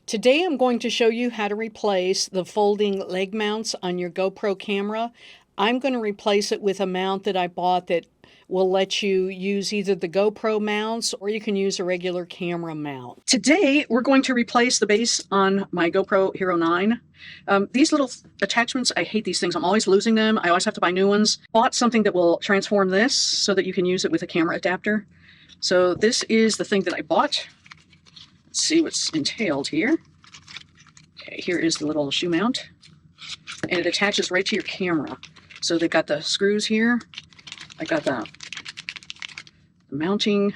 Today I'm going to show you how to replace the folding leg mounts on your GoPro camera. I'm going to replace it with a mount that I bought that will let you use either the GoPro mounts or you can use a regular camera mount. Today we're going to replace the base on my GoPro Hero 9. These little attachments, I hate these things. I'm always losing them. I always have to buy new ones. Bought something that will transform this so that you can use it with a camera adapter. So this is the thing that I bought. Let's see what's entailed here. Okay, here is the little shoe mount, and it attaches right to your camera. So they've got the screws here. I got the mounting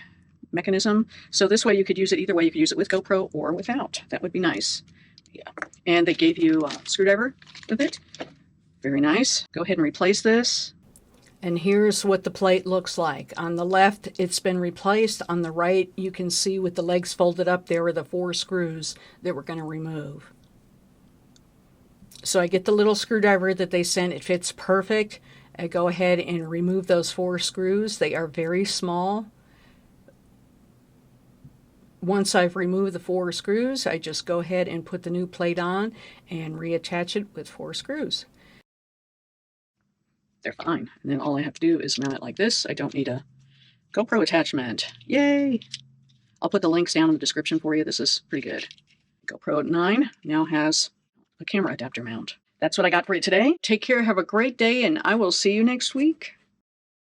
mechanism. So this way you could use it either way. You could use it with GoPro or without. That would be nice. Yeah. And they gave you a screwdriver with it. Very nice. Go ahead and replace this. And here's what the plate looks like. On the left, it's been replaced. On the right, you can see with the legs folded up, there are the 4 screws that we're going to remove. So I get the little screwdriver that they sent. It fits perfect. I go ahead and remove those 4 screws. They are very small. Once I've removed the 4 screws, I just go ahead and put the new plate on and reattach it with 4 screws. They're fine. And then all I have to do is mount it like this. I don't need a GoPro attachment. Yay! I'll put the links down in the description for you. This is pretty good. GoPro 9 now has a camera adapter mount. That's what I got for you today. Take care, have a great day, and I will see you next week.